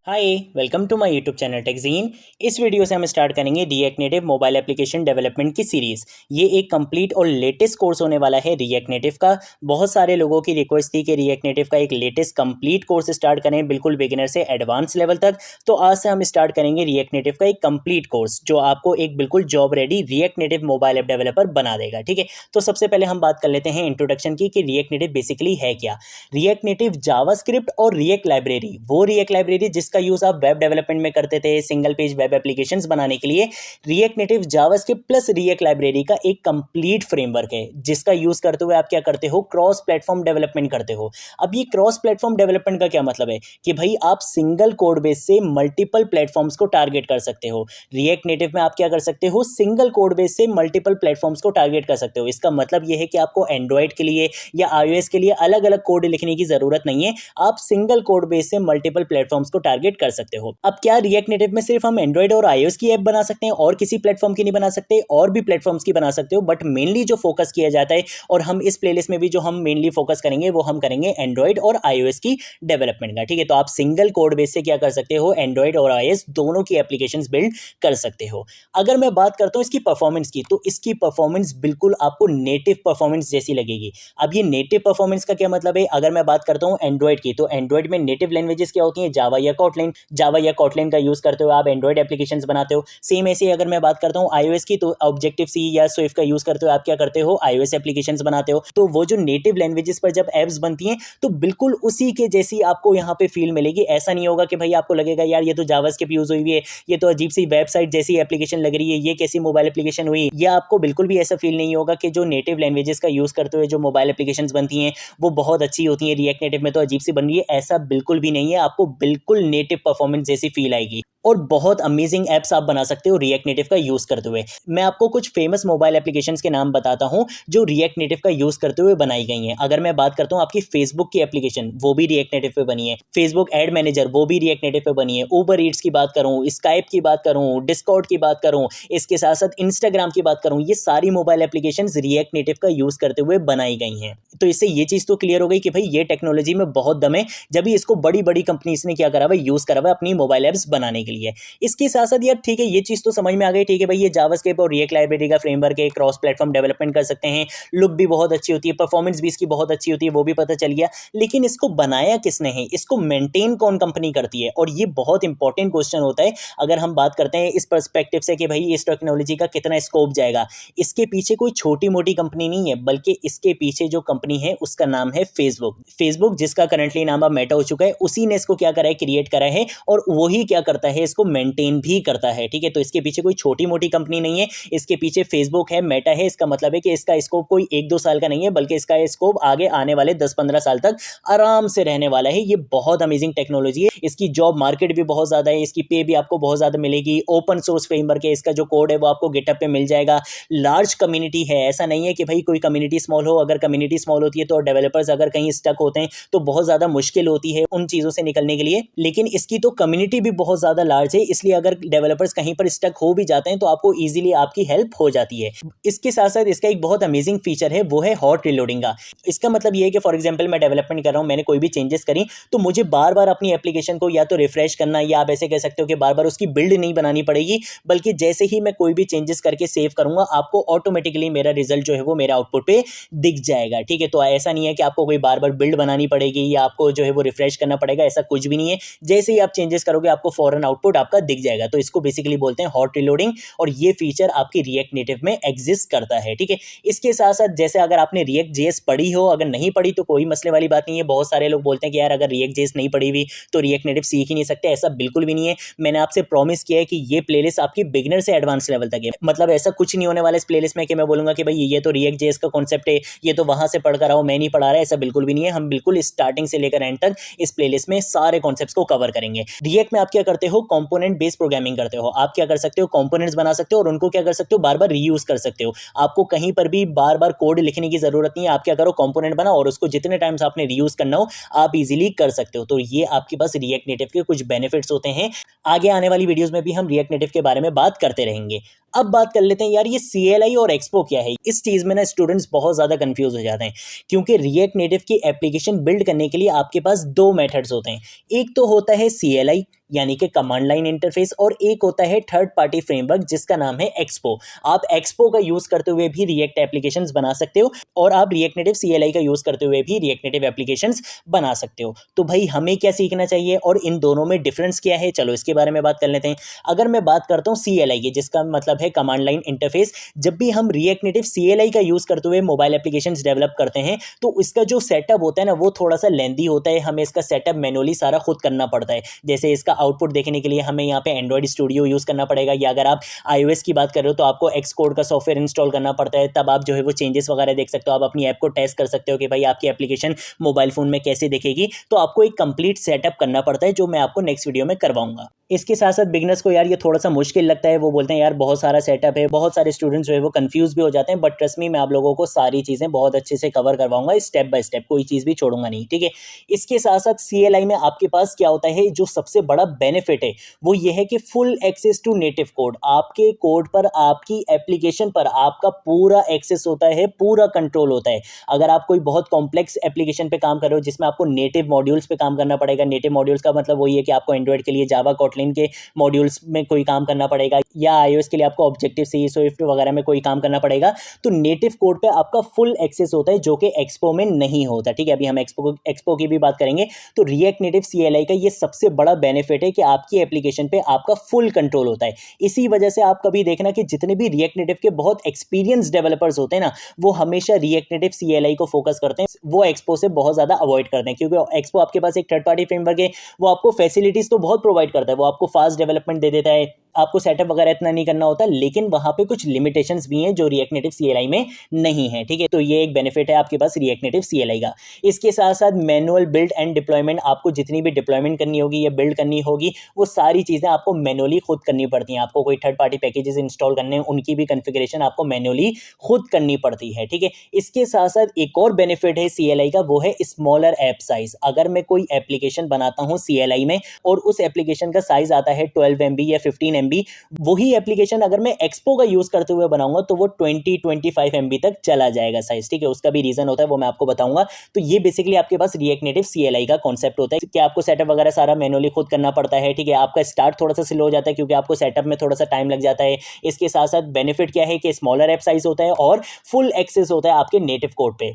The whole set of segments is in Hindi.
Hi, welcome to my YouTube channel Techgene. इस वीडियो से हम स्टार्ट करेंगे React Native mobile application development की सीरीज़। ये एक कंप्लीट और लेटेस्ट कोर्स होने वाला है रिएक्ट नेटिव का। बहुत सारे लोगों की रिक्वेस्ट थी कि रिएक्ट नेटिव का एक लेटेस्ट कंप्लीट कोर्स स्टार्ट करें, बिल्कुल बिगिनर से एडवांस लेवल तक। तो आज से हम स्टार्ट करेंगे रिएक्ट नेटिव का एक कंप्लीट कोर्स जो आपको एक बिल्कुल job ready react Native mobile app developer बना देगा। ठीक है, तो सबसे पहले हम बात कर लेते हैं इंट्रोडक्शन की कि रिएक्ट नेटिव बेसिकली है क्या। रिएक्ट नेटिव जावास्क्रिप्ट और रिएक्ट लाइब्रेरी, वो रिएक्ट लाइब्रेरी जिसका यूज आप वेब डेवलपमेंट में करते थे सिंगल पेज वेब एप्लीकेशंस बनाने के लिए, react native JavaScript plus react library का एक कंप्लीट फ्रेमवर्क है जिसका यूज करते हुए आप क्या करते हो, क्रॉस प्लेटफॉर्म डेवलपमेंट करते हो। अब ये क्रॉस प्लेटफॉर्म डेवलपमेंट का क्या मतलब है कि भाई आप सिंगल कोड बेस से मल्टीपल प्लेटफॉर्म्स को टारगेट कर सकते हो। रिएक्ट नेटिव में आप क्या कर सकते हो, सिंगल कोड बेस से मल्टीपल प्लेटफॉर्म्स को टारगेट कर सकते हो। इसका मतलब यह है कि आपको एंड्रॉइड के लिए या iOS के लिए अलग अलग कोड लिखने की जरूरत नहीं है। आप सिंगल कोड बेस से मल्टीपल प्लेटफॉर्म्स को टारगेट कर सकते हो। अब क्या रिएक्ट नेटिव में सिर्फ हम एंड्रॉइड और iOS की ऐप बना सकते हैं और किसी प्लेटफॉर्म की नहीं बना सकते, और भी प्लेटफॉर्म्स की बना सकते हो, बट मेनली जो फोकस किया जाता है और हम इस प्लेलिस्ट में भी जो हम मेनली फोकस करेंगे वो हम करेंगे एंड्रॉइड और iOS की डेवलपमेंट का। ठीक है, तो आप सिंगल कोड बेस से क्या कर सकते हो, एंड्रॉइड और iOS दोनों की एप्लीकेशंस बिल्ड कर सकते हो। अगर मैं बात करता हूं इसकी परफॉर्मेंस की, तो इसकी परफॉर्मेंस बिल्कुल आपको नेटिव परफॉर्मेंस जैसी लगेगी। अब ये नेटिव परफॉर्मेंस का क्या मतलब है, अगर मैं बात करता हूँ एंड्रॉइड की, तो एंड्रॉइड में नेटिव लैंग्वेजेस क्या होती हैं, जावा या कॉटलिन का यूज करते हो आप एंड्रॉइड एप्लीकेशंस बनाते हो। सेम ऐसे अगर मैं बात करता हूँ iOS की, तो ऑब्जेक्टिव सी या स्विफ्ट का यूज करते हो आप क्या करते हो, iOS एप्लीकेशंस बनाते हो। तो वो जो नेटिव लैंग्वेजेस पर जब एप्स बनती हैं तो बिल्कुल उसी के जैसी आपको यहाँ पे फील मिलेगी। ऐसा नहीं होगा कि भाई आपको लगेगा यार ये तो जावास्क्रिप्ट यूज हुई है, ये तो अजीब सी वेबसाइट जैसी एप्लीकेशन लग रही है, ये कैसी मोबाइल एप्लीकेशन हुई। या आपको बिल्कुल भी ऐसा फील नहीं होगा कि जो नेटिव लैंग्वेजेस का यूज करते हुए जो मोबाइल एप्लीकेशंस बनती हैं वो बहुत अच्छी होती हैं, रिएक्ट नेटिव में तो अजीब सी बन रही है। ऐसा बिल्कुल भी नहीं है, आपको बिल्कुल नेटिव परफॉर्मेंस जैसी फील आएगी और बहुत अमेजिंग एप्स आप बना सकते हो रिएक्ट नेटिव का यूज करते हुए। मैं आपको कुछ फेमस मोबाइल एप्लीकेशंस के नाम बताता हूं जो रिएक्ट नेटिव का यूज करते हुए बनाई गई हैं। अगर मैं बात करता हूं आपकी फेसबुक की एप्लीकेशन, वो भी रिएक्ट नेटिव पे बनी है। फेसबुक एड मैनेजर वो भी रिएक्ट नेटिव पे बनी है। उबर ईट्स की बात करूं, स्काइप की बात करूं, डिस्कॉर्ड की बात करूं, इसके साथ साथ इंस्टाग्राम की बात करूं, ये सारी मोबाइल एप्लीकेशन रिएक्ट नेटिव का यूज करते हुए बनाई गई हैं। तो इससे ये चीज तो क्लियर हो गई कि भाई ये टेक्नोलॉजी में बहुत दम है, जब इसको बड़ी बड़ी कंपनीज ने क्या करा हुआ, यूज करा हुआ अपनी मोबाइल एप्स बनाने के लिए। इसके साथ साथ यार ठीक है, ये चीज तो समझ में आ गई। ठीक है भाई, ये जावास्क्रिप्ट और रिएक्ट लाइब्रेरी का फ्रेमवर्क है, क्रॉस प्लेटफॉर्म डेवलपमेंट कर सकते हैं, लुक भी बहुत अच्छी होती है, परफॉर्मेंस भी इसकी बहुत अच्छी होती है, वो भी पता चल गया। लेकिन इसको बनाया किसने है, इसको मेंटेन कौन कंपनी करती है, और ये बहुत इंपॉर्टेंट क्वेश्चन होता है अगर हम बात करते हैं इस पर्सपेक्टिव से कि भाई इस टेक्नोलॉजी का कितना स्कोप जाएगा। इसके पीछे कोई छोटी मोटी कंपनी नहीं है, बल्कि इसके पीछे जो कंपनी है उसका नाम है फेसबुक। फेसबुक जिसका करंटली नाम अब मेटा हो चुका है, उसी ने इसको क्या करा है, क्रिएट करा है, और वही क्या करता है, इसको मेंटेन भी करता है। ठीक है, तो इसके पीछे कोई छोटी मोटी कंपनी नहीं है, इसके पीछे फेसबुक है, मेटा है। इसका मतलब है कि इसका स्कोप कोई 1-2 साल का नहीं है, बल्कि इसका स्कोप आगे आने वाले 10-15 साल तक आराम से रहने वाला है। ये बहुत अमेजिंग टेक्नोलॉजी है, इसकी जॉब मार्केट भी बहुत ज्यादा है, इसकी पे भी आपको बहुत ज्यादा मिलेगी। ओपन सोर्स फ्रेमवर्क है, इसका जो कोड है वो आपको गिटहब पे मिल जाएगा। लार्ज कम्युनिटी है, ऐसा नहीं है कि भाई कोई कम्युनिटी स्मॉल हो। अगर कम्युनिटी स्मॉल होती है तो डेवलपर्स अगर कहीं स्टक होते हैं तो बहुत ज्यादा मुश्किल होती है उन चीजों से निकलने के लिए, लेकिन इसकी तो कम्युनिटी भी बहुत ज्यादा लार्ज है, इसलिए अगर डेवलपर्स कहीं पर स्टक हो भी जाते हैं तो आपको इजीली आपकी हेल्प हो जाती है। इसके साथ साथ इसका एक बहुत अमेजिंग फीचर है, वो है हॉट रीलोडिंग का। इसका मतलब ये है कि फॉर एग्जांपल मैं डेवलपमेंट कर रहा हूं, मैंने कोई भी चेंजेस करी, तो मुझे बार बार अपनी एप्लीकेशन को या तो रिफ्रेश करना, या आप ऐसे कह सकते हो कि बार बार उसकी बिल्ड नहीं बनानी पड़ेगी, बल्कि जैसे ही मैं कोई भी चेंजेस करके सेव करूंगा आपको ऑटोमेटिकली मेरा रिजल्ट जो है वो मेरा आउटपुट पे दिख जाएगा। ठीक है, तो ऐसा नहीं है कि आपको कोई बार बार बिल्ड बनानी पड़ेगी या आपको जो है वो रिफ्रेश करना पड़ेगा, ऐसा कुछ भी नहीं है। जैसे ही आप चेंजेस करोगे आपको फौरन आउटपुट आपका दिख जाएगा। तो इसको बेसिकली बोलते हैं हॉट रीलोडिंग, और ये फीचर आपकी रिएक्ट नेटिव में एग्जिस्ट करता है। ठीक है, इसके साथ साथ जैसे अगर आपने रिएक्ट जेएस पढ़ी हो, अगर नहीं पढ़ी तो कोई मसले वाली बात नहीं है। बहुत सारे लोग बोलते हैं कि यार अगर रिएक्ट जेएस नहीं पढ़ी हुई तो रिएक्ट नेटिव सीख ही नहीं सकते, ऐसा बिल्कुल भी नहीं है। मैंने आपसे प्रॉमिस किया है कि ये प्लेलिस्ट आपकी बिगिनर से एडवांस लेवल तक है, मतलब ऐसा कुछ नहीं होने वाला इस प्लेलिस्ट में कि मैं बोलूंगा कि भाई ये तो रिएक्ट जेएस का कॉन्सेप्ट है, ये तो वहां से पढ़कर आओ, मैं नहीं पढ़ा रहा, ऐसा बिल्कुल भी नहीं है। हम बिल्कुल स्टार्टिंग से लेकर एंड तक इस प्लेलिस्ट में सारे कॉन्सेप्ट्स को कवर करेंगे। रिएक्ट में आप क्या करते हो, कंपोनेंट बेस्ड प्रोग्रामिंग करते हो। आप क्या कर सकते हो, कंपोनेंट्स बना सकते हो और उनको क्या कर सकते हो, बार बार रीयूज कर सकते हो। आपको कहीं पर भी बार बार कोड लिखने की जरूरत नहीं है। आप क्या करो, कंपोनेंट बनाओ और उसको जितने टाइम्स आपने रीयूज करना हो आप इजीली कर सकते हो। तो ये आपके पास रिएक्ट नेटिव के कुछ बेनिफिट्स होते हैं। आगे आने वाली वीडियोस में भी हम रिएक्ट नेटिव के बारे में बात करते रहेंगे। अब बात कर लेते हैं यार ये CLI और एक्सपो क्या है। इस चीज में ना स्टूडेंट्स बहुत ज्यादा कंफ्यूज हो जाते हैं, क्योंकि रिएक्ट नेटिव की एप्लीकेशन बिल्ड करने के लिए आपके पास दो मेथड्स होते हैं। एक तो होता है CLI यानी कि कमांड लाइन इंटरफेस, और एक होता है थर्ड पार्टी फ्रेमवर्क जिसका नाम है एक्सपो। आप एक्सपो का यूज करते हुए भी रिएक्ट एप्लीकेशंस बना सकते हो और आप रिएक्ट नेटिव CLI का यूज करते हुए भी रिएक्ट नेटिव एप्लीकेशंस बना सकते हो। तो भाई हमें क्या सीखना चाहिए और इन दोनों में डिफरेंस क्या है, चलो इसके बारे में बात कर लेते हैं। अगर मैं बात करता हूँ CLI की, जिसका मतलब है कमांड लाइन इंटरफेस, जब भी हम रिएक्ट नेटिव CLI का यूज करते हुए मोबाइल एप्लीकेशंस डेवलप करते हैं तो इसका जो सेटअप होता है ना वो थोड़ा सा लेंदी होता है। हमें इसका सेटअप मैनुअली सारा खुद करना पड़ता है। जैसे इसका आउटपुट देखने के लिए हमें यहाँ पे एंड्रॉइड स्टूडियो यूज करना पड़ेगा, या अगर आप iOS की बात कर रहे हो तो आपको Xcode का सॉफ्टवेयर इंस्टॉल करना पड़ता है। तब आप जो है वो चेंजेस वगैरह देख सकते हो, आप अपनी ऐप को टेस्ट कर सकते हो कि भाई आपकी एप्लीकेशन मोबाइल फोन में कैसे दिखेगी। तो आपको एक कंप्लीट सेटअप करना पड़ता है जो मैं आपको नेक्स्ट वीडियो में करवाऊंगा। इसके साथ साथ बिगनर्स को यार ये थोड़ा सा मुश्किल लगता है, वो बोलते हैं यार बहुत सारा सेटअप है, बहुत सारे स्टूडेंट्स जो है वो कंफ्यूज भी हो जाते हैं। बट ट्रस्ट मी, मैं आप लोगों को सारी चीजें बहुत अच्छे से कवर करवाऊंगा स्टेप बाय स्टेप, कोई चीज भी छोड़ूंगा नहीं, ठीक है। इसके साथ साथ CLI में आपके पास क्या होता है, जो सबसे बड़ा बेनिफिट है वो ये है कि full access to native code. आपके कोड पर, आपकी एप्लीकेशन पर आपका पूरा एक्सेस होता है, पूरा कंट्रोल होता है। अगर आप कोई बहुत कॉम्प्लेक्स एप्लीकेशन पे काम कर रहे हो जिसमें आपको नेटिव मॉड्यूल्स पे काम करना पड़ेगा, नेटिव मॉड्यूल्स का मतलब वही है कि आपको एंड्रॉइड के लिए जावा कोटलिन के मॉड्यूल्स में कोई काम करना पड़ेगा, या iOS के लिए आपको ऑब्जेक्टिव सी, स्विफ्ट वगैरह में कोई काम करना पड़ेगा, तो नेटिव कोड पे आपका फुल एक्सेस होता है जो कि एक्सपो में नहीं होता, ठीक है। अभी हम एक्सपो की भी बात करेंगे। तो रिएक्ट नेटिव CLI का ये सबसे बड़ा बेनिफिट है कि आपकी एप्लीकेशन पे आपका फुल कंट्रोल होता है। इसी वजह से आप कभी देखना कि जितने भी रिएक्ट नेटिव के बहुत एक्सपीरियंस डेवलपर्स होते हैं ना, वो हमेशा रिएक्ट नेटिव CLI को फोकस करते हैं, वो एक्सपो से बहुत ज्यादा अवॉइड करते हैं, क्योंकि एक्सपो आपके पास एक थर्ड पार्टी फ्रेमवर्क है, वो आपको फैसिलिटीज तो बहुत प्रोवाइड करता है, वो आपको फास्ट डेवलपमेंट दे देता है, आपको सेटअप वगैरह इतना नहीं करना होता, लेकिन वहां पे कुछ लिमिटेशंस भी हैं जो रिएक्ट नेटिव CLI में नहीं है, ठीक है। तो ये एक बेनिफिट है आपके पास रिएक्ट नेटिव CLI का। इसके साथ साथ मैनुअल बिल्ड एंड डिप्लॉयमेंट, आपको जितनी भी डिप्लॉयमेंट करनी होगी या बिल्ड करनी होगी वो सारी चीजें आपको मैनुअली खुद करनी पड़ती हैं। आपको कोई थर्ड पार्टी पैकेजेस इंस्टॉल करने हैं, उनकी भी कॉन्फ़िगरेशन आपको मैनुअली खुद करनी पड़ती है, ठीक है। इसके साथ साथ एक और बेनिफिट है CLI का, वो है स्मॉलर ऐप साइज। अगर मैं कोई एप्लीकेशन बनाता हूं CLI में और उस एप्लीकेशन का साइज आता है 12 MB या 15 MB, वही एप्लीकेशन अगर मैं एक्सपो का यूज करते हुए बनाऊंगा तो वो 20-25 MB तक चला जाएगा साइज, ठीक है। उसका भी रीजन होता है, वो मैं आपको बताऊंगा। तो ये बेसिकली आपके पास रिएक्ट नेटिव CLI का कॉन्सेप्ट होता है कि आपको सेटअप वगैरह सारा मैनुअली खुद करना पड़ता है, ठीक है। आपका स्टार्ट थोड़ा सा स्लो हो जाता है क्योंकि आपको सेटअप में थोड़ा सा टाइम लग जाता है। इसके साथ साथ बेनिफिट क्या है कि स्मॉलर ऐप साइज होता है और फुल एक्सेस होता है आपके नेटिव कोड पे।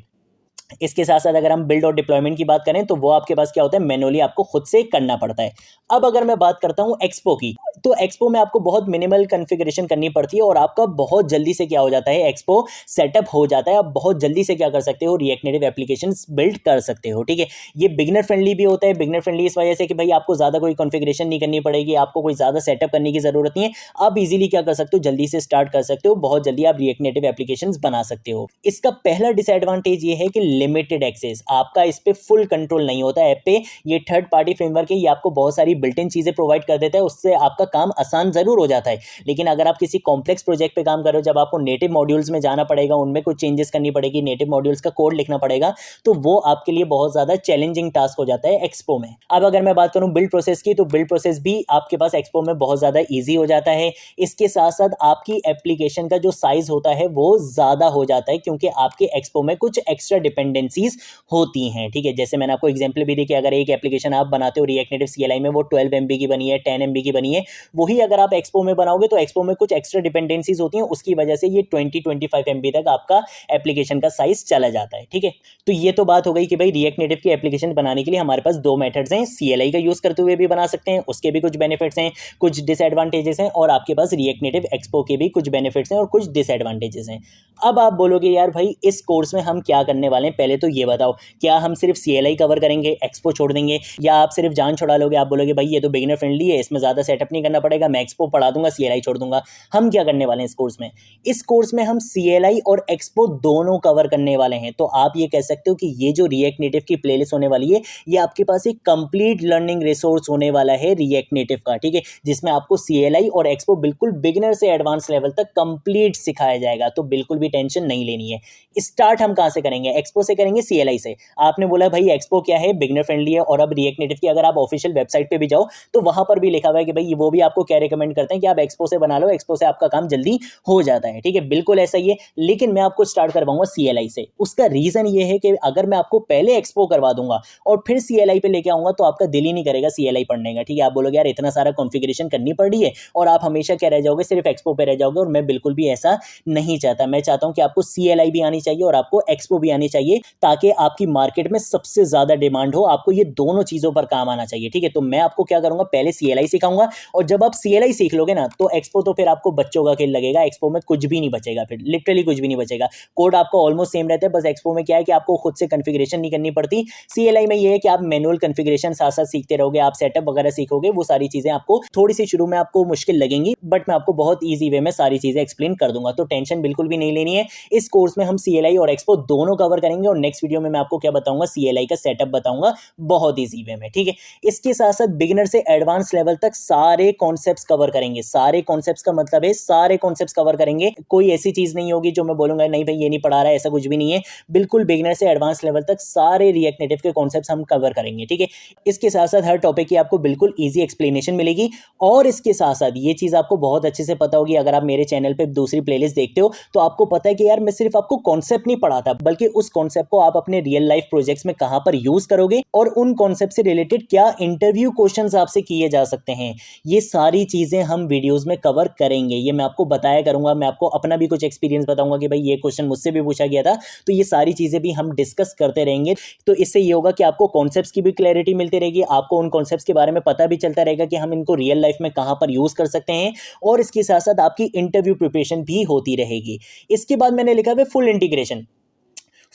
इसके साथ साथ अगर हम बिल्ड और डिप्लॉयमेंट की बात करें तो वो आपके पास क्या होता है, मैनुअली आपको खुद से करना पड़ता है। अब अगर मैं बात करता हूं एक्सपो की, तो एक्सपो में आपको बहुत मिनिमल कॉन्फ़िगरेशन करनी पड़ती है और आपका बहुत जल्दी से क्या हो जाता है, एक्सपो सेटअप हो जाता है। आप बहुत जल्दी से क्या कर सकते हो, रिएक्ट नेटिव एप्लीकेशंस बिल्ड कर सकते हो, ठीक है। ये बिगिनर फ्रेंडली भी होता है। बिगिनर फ्रेंडली इस वजह से कि भाई आपको ज्यादा कोई कॉन्फ़िगरेशन नहीं करनी पड़ेगी, आपको कोई ज्यादा सेटअप करने की जरूरत नहीं है। आप इजीली क्या कर सकते हो, जल्दी से स्टार्ट कर सकते हो, बहुत जल्दी आप रिएक्ट नेटिव एप्लीकेशंस बना सकते हो। इसका पहला डिसएडवांटेज ये है कि लिमिटेड एक्सेस, आपका इस पे फुल कंट्रोल नहीं होता ऐप पे। ये थर्ड पार्टी फ्रेमवर्क है, ये आपको बहुत सारी बिल्ट इन चीजें प्रोवाइड कर देता है, उससे आपका काम आसान जरूर हो जाता है। लेकिन अगर आप किसी कॉम्प्लेक्स प्रोजेक्ट पे काम कर रहे हो, जब आपको नेटिव मॉड्यूल्स में जाना पड़ेगा, उनमें कुछ चेंजेस करनी पड़ेगी, नेटिव मॉड्यूल्स का कोड लिखना पड़ेगा, तो वो आपके लिए बहुत ज्यादा चैलेंजिंग टास्क हो जाता है एक्सपो में। अब अगर मैं बात करूं बिल्ड प्रोसेस की, तो बिल्ड प्रोसेस भी आपके पास एक्सपो में बहुत ज्यादा ईजी हो जाता है। इसके साथ साथ आपकी एप्लीकेशन का जो साइज होता है वो ज्यादा हो जाता है, क्योंकि आपके एक्सपो में कुछ एक्स्ट्रा डिपेंडेंसीज होती हैं, ठीक है। जैसे मैंने आपको एग्जांपल भी दी कि अगर एक एप्लीकेशन आप बनाते हो रिएक्ट नेटिव CLI में, वो 12 MB की बनी है, 10 MB की बनी है, वही अगर आप एक्सपो में बनाओगे तो एक्सपो में कुछ एक्स्ट्रा डिपेंडेंसीज होती हैं, उसकी वजह से ये 20-25 MB तक आपका एप्लीकेशन का साइज चला जाता है, ठीक है। तो ये तो बात हो गई कि भाई रिएक्ट नेटिव की एप्लीकेशन बनाने के लिए हमारे पास दो मेथड्स हैं। CLI का यूज करते हुए भी बना सकते हैं, उसके भी कुछ बेनिफिट्स हैं, कुछ डिसएडवांटेजेस हैं, और आपके पास रिएक्ट नेटिव एक्सपो के भी कुछ बेनिफिट्स हैं और कुछ डिसएडवांटेजेस हैं। अब आप बोलोगे यार भाई इस कोर्स में हम क्या करने वाले हैं, पहले तो ये बताओ, क्या हम सिर्फ CLI कवर करेंगे, एक्सपो छोड़ देंगे, या आप सिर्फ जान छुड़ा लोगे, आप बोलोगे भाई ये तो बिगिनर फ्रेंडली है, इसमें ज्यादा सेटअप नहीं करना पड़ेगा, मैं एक्सपो पढ़ा दूंगा, CLI छोड़ दूंगा। हम क्या करने वाले हैं इस कोर्स में? इस कोर्स में हम CLI और एक्सपो दोनों कवर करने वाले हैं। तो आप ये कह सकते हो कि ये जो रिएक्ट नेटिव की प्लेलिस्ट होने वाली है, ये आपके पास एक कंप्लीट लर्निंग रिसोर्स होने वाला है रिएक्ट नेटिव का, ठीक है, जिसमें आपको CLI और एक्सपो बिल्कुल बिगिनर से एडवांस लेवल तक कंप्लीट सिखाया जाएगा। तो बिल्कुल भी टेंशन नहीं लेनी है। स्टार्ट हम कहां से करेंगे, एक्सपो से करेंगे, CLI से। आपने बोला भाई एक्सपो क्या है, बिगनर फ्रेंडली है, और अब रिएक्ट नेटिव की अगर आप ऑफिशियल वेबसाइट पे भी जाओ तो वहां पर भी लिखा हुआ है कि भाई वो भी आपको क्या रिकमेंड करते हैं कि आप एक्सपो से बना लो, एक्सपो से आपका काम जल्दी हो जाता है। ठीक है, बिल्कुल ऐसा ही है, लेकिन मैं आपको स्टार्ट करवाऊंगा CLI से। उसका रीजन ये है कि अगर मैं आपको पहले एक्सपो करवा दूंगा और फिर CLI पे लेके आऊंगा तो आपका दिल ही नहीं करेगा CLI पढ़ने का। ठीक है, आप बोलोगे यार इतना सारा कॉन्फ़िगरेशन करनी पड़ रही है और आप हमेशा क्या रह जाओगे, सिर्फ एक्सपो पे रह जाओगे, और मैं बिल्कुल भी ऐसा नहीं चाहता। मैं चाहता हूं कि आपको CLI भी आनी चाहिए और आपको एक्सपो भी आनी चाहिए, ताकि आपकी मार्केट में सबसे ज्यादा डिमांड हो। आपको ये दोनों चीजों पर काम आना चाहिए। ठीक है, तो मैं आपको क्या करूंगा, पहले CLI सिखाऊंगा, और जब आप CLI सीख लोगे ना तो एक्सपो तो फिर आपको बच्चों का खेल लगेगा। एक्सपो में कुछ भी नहीं बचेगा, फिर लिटरली कुछ भी नहीं बचेगा। कोड आपका ऑलमोस्ट सेम रहता है, बस एक्सपो में क्या है कि आपको खुद से कॉन्फ़िगरेशन नहीं करनी पड़ती। CLI में ये है कि आप मैनुअल कॉन्फ़िगरेशन साथ साथ सीखते रहोगे, आप सेटअप वगैरह सीखोगे। वो सारी चीजें आपको थोड़ी सी शुरू में आपको मुश्किल लगेंगी, बट मैं आपको बहुत ईजी वे में सारी चीजें एक्सप्लेन कर दूंगा, तो टेंशन बिल्कुल भी नहीं लेनी है। इस कोर्स में हम CLI और एक्सपो दोनों कवर करेंगे, और नेक्स्ट वीडियो में मैं आपको क्या बताऊंगा, CLI का सेटअप बताऊंगा बहुत ईजी वे में। ठीक है, इसके साथ साथ बिगिनर से एडवांस लेवल तक सारे कॉन्सेप्ट्स कवर करेंगे। सारे कॉन्सेप्ट्स का मतलब है सारे कॉन्सेप्ट्स कवर करेंगे। कोई ऐसी चीज नहीं होगी जो मैं बोलूंगा नहीं भाई ये नहीं पढ़ा रहा है, ऐसा कुछ भी नहीं है। बिल्कुल बिगिनर से एडवांस लेवल तक सारे रिएक्ट नेटिव के कॉन्सेप्ट्स हम कवर करेंगे। ठीक है, इसके साथ साथ हर टॉपिक की आपको बिल्कुल ईजी एक्सप्लेनेशन मिलेगी, और इसके साथ साथ ये चीज आपको बहुत अच्छे से पता होगी, अगर आप मेरे चैनल पे दूसरी प्लेलिस्ट देखते हो तो आपको पता है कि यार मैं सिर्फ आपको कॉन्सेप्ट नहीं पढ़ाता, बल्कि उस कॉन्सेप्ट को आप अपने रियल लाइफ प्रोजेक्ट्स में कहां पर यूज करोगे, और उन कॉन्सेप्ट से रिलेटेड क्या इंटरव्यू क्वेश्चंस आपसे किए जा सकते हैं, ये सारी चीजें हम वीडियोस में कवर करेंगे। ये मैं आपको बताया करूंगा, मैं आपको अपना भी कुछ एक्सपीरियंस बताऊंगा कि भाई ये क्वेश्चन मुझसे भी पूछा गया था, तो ये सारी चीजें भी हम डिस्कस करते रहेंगे। तो इससे ये होगा कि आपको कॉन्सेप्ट्स की भी क्लैरिटी मिलती रहेगी, आपको उन कॉन्सेप्ट्स के बारे में पता भी चलता रहेगा कि हम इनको रियल लाइफ में कहां पर यूज कर सकते हैं, और इसके साथ साथ आपकी इंटरव्यू प्रिपरेशन भी होती रहेगी। इसके बाद मैंने लिखा है फुल इंटीग्रेशन।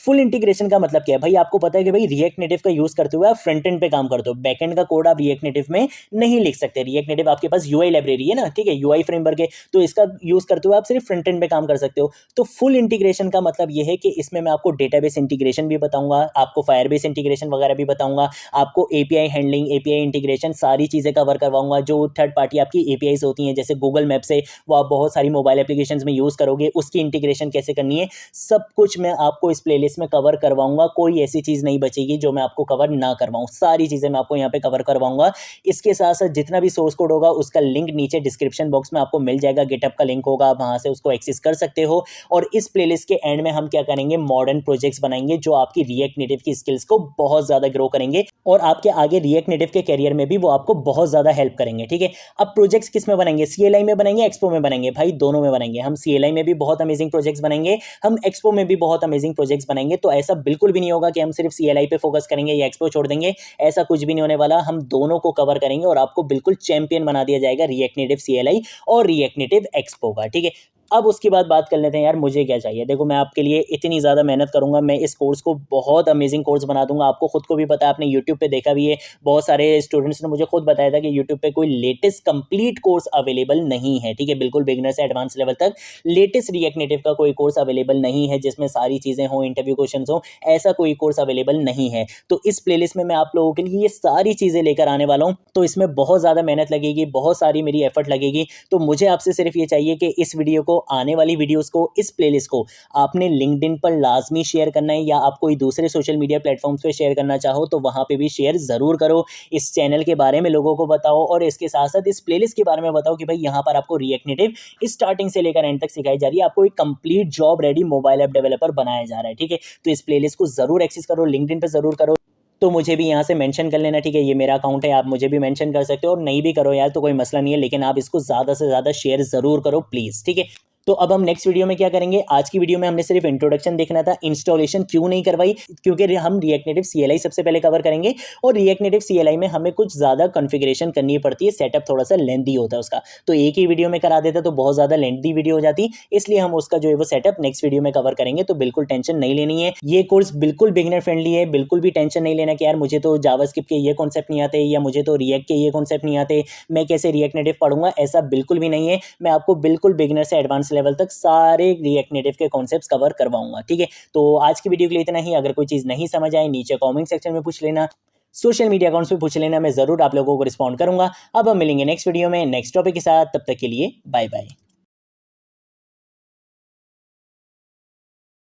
फुल इंटीग्रेशन का मतलब क्या है भाई, आपको पता है कि भाई रिएक्ट नेटिव का यूज करते हुए आप फ्रंट एंड पे काम करते हो, बैक एंड का कोड आप रिएक्ट नेटिव में नहीं लिख सकते। रिएक्ट नेटिव आपके पास यूआई लाइब्रेरी है ना, ठीक है, यूआई फ्रेमवर्क है, तो इसका यूज करते हुए आप सिर्फ फ्रंट एंड पे काम कर सकते हो। तो फुल इंटीग्रेशन का मतलब ये है कि इसमें मैं आपको डेटाबेस इंटीग्रेशन भी बताऊंगा, आपको फायरबेस इंटीग्रेशन वगैरह भी बताऊंगा, आपको एपीआई हैंडलिंग, एपीआई इंटीग्रेशन, सारी चीजें कवर करवाऊंगा। जो थर्ड पार्टी आपकी एपीआईज होती हैं, जैसे गूगल मैप से वो आप बहुत सारी मोबाइल एप्लीकेशंस में यूज करोगे, उसकी इंटीग्रेशन कैसे करनी है, सब कुछ मैं आपको इस प्लेलिस्ट में कवर करवाऊंगा। कोई ऐसी चीज नहीं बचेगी जो मैं आपको कवर ना करवाऊं, सारी चीजें मैं आपको यहाँ पे कवर करवाऊंगा। इसके साथ साथ जितना भी सोर्स कोड होगा उसका लिंक नीचे डिस्क्रिप्शन बॉक्स में आपको मिल जाएगा, गिटहब का लिंक होगा, आप वहां से उसको एक्सेस कर सकते हो। और इस प्लेलिस्ट के एंड में हम क्या करेंगे, मॉडर्न प्रोजेक्ट्स बनाएंगे जो आपकी रिएक्ट नेटिव की स्किल्स को बहुत ज्यादा ग्रो करेंगे, और आपके आगे रिएक्ट नेटिव के करियर में भी वो आपको बहुत ज्यादा हेल्प करेंगे। ठीक है, अब प्रोजेक्ट्स किस में बनेंगे, CLI में बनेंगे, एक्सपो में बनेंगे, भाई दोनों में बनेंगे। हम CLI में भी बहुत अमेजिंग प्रोजेक्ट्स बनाएंगे, हम एक्सपो में भी बहुत अमेजिंग प्रोजेक्ट्स बनाएंगे। तो ऐसा बिल्कुल भी नहीं होगा कि हम सिर्फ CLI पे फोकस करेंगे या एक्सपो छोड़ देंगे, ऐसा कुछ भी नहीं होने वाला। हम दोनों को कवर करेंगे और आपको बिल्कुल चैंपियन बना दिया जाएगा रिएक्ट नेटिव CLI और रिएक्ट नेटिव एक्सपो का। ठीक है, अब उसके बाद बात कर लेते हैं यार मुझे क्या चाहिए। देखो मैं आपके लिए इतनी ज़्यादा मेहनत करूंगा, मैं इस कोर्स को बहुत अमेजिंग कोर्स बना दूंगा। आपको खुद को भी पता है, आपने यूट्यूब पे देखा भी है, बहुत सारे स्टूडेंट्स ने मुझे खुद बताया था कि यूट्यूब पे कोई लेटेस्ट कंप्लीट कोर्स अवेलेबल नहीं है। ठीक है, बिल्कुल बिगिनर से एडवांस लेवल तक लेटेस्ट रिएक्ट नेटिव का कोई कोर्स अवेलेबल नहीं है जिसमें सारी चीज़ें हों, इंटरव्यू क्वेश्चन हो, ऐसा कोई कोर्स अवेलेबल नहीं है। तो इस प्लेलिस्ट में मैं आप लोगों के लिए ये सारी चीज़ें लेकर आने वाला हूँ, तो इसमें बहुत ज़्यादा मेहनत लगेगी, बहुत सारी मेरी एफर्ट लगेगी। तो मुझे आपसे सिर्फ ये चाहिए कि इस वीडियो को, आने वाली वीडियोस को, इस प्लेलिस्ट को आपने लिंक्डइन पर लाजमी शेयर करना है, या आप कोई दूसरे सोशल मीडिया प्लेटफॉर्म्स पे शेयर करना चाहो तो वहां पे भी शेयर जरूर करो। इस चैनल के बारे में लोगों को बताओ, और इसके साथ साथ इस प्लेलिस्ट के बारे में बताओ कि भाई यहाँ पर आपको रिएक्ट नेटिव स्टार्टिंग से लेकर एंड तक सिखाई जा रही है, आपको एक complete job ready mobile app developer बनाया जा रहा है। ठीक है, तो इस प्लेलिस्ट को जरूर एक्सेस करो, लिंक्डइन पे जरूर करो। तो मुझे भी यहाँ से मेंशन कर लेना, ठीक है, ये मेरा अकाउंट है, आप मुझे भी मेंशन कर सकते हो, और नहीं भी करो यार तो कोई मसला नहीं है, लेकिन आप इसको ज़्यादा से ज़्यादा शेयर ज़रूर करो प्लीज़। ठीक है, तो अब हम नेक्स्ट वीडियो में क्या करेंगे, आज की वीडियो में हमने सिर्फ इंट्रोडक्शन देखना था, इंस्टॉलेशन क्यों नहीं करवाई, क्योंकि हम रिएक्ट नेटिव CLI सबसे पहले कवर करेंगे, और रिएक्ट नेटिव CLI में हमें कुछ ज़्यादा कॉन्फ़िगरेशन करनी पड़ती है, सेटअप थोड़ा सा लेंथी होता है उसका, तो एक ही वीडियो में करा देता तो बहुत ज़्यादा लेंथी वीडियो हो जाती, इसलिए हम उसका जो है वो सेटअप नेक्स्ट वीडियो में कवर करेंगे। तो बिल्कुल टेंशन नहीं लेनी है, ये कोर्स बिल्कुल बिगिनर फ्रेंडली है, बिल्कुल भी टेंशन नहीं लेना कि यार मुझे तो जावास्क्रिप्ट के ये कॉन्सेप्ट नहीं आते, या मुझे तो रिएक्ट के ये कॉन्सेप्ट नहीं आते, मैं कैसे रिएक्ट नेटिव पढ़ूंगा, ऐसा बिल्कुल भी नहीं है। मैं आपको बिल्कुल बिगिनर से एडवांस लेवल तक सारे रिएक्ट नेटिव के कॉन्सेप्ट्स कवर करवाऊंगा। ठीक है, तो आज की वीडियो के लिए इतना ही। अगर कोई चीज़ नहीं समझ आए नीचे कमेंट सेक्शन में पूछ लेना, सोशल मीडिया अकाउंट्स पे पूछ लेना, मैं ज़रूर आप लोगों को रिस्पॉन्ड करूंगा। अब हम मिलेंगे नेक्स्ट वीडियो में नेक्स्ट टॉपिक के साथ, तब तक के लिए बाय बाय।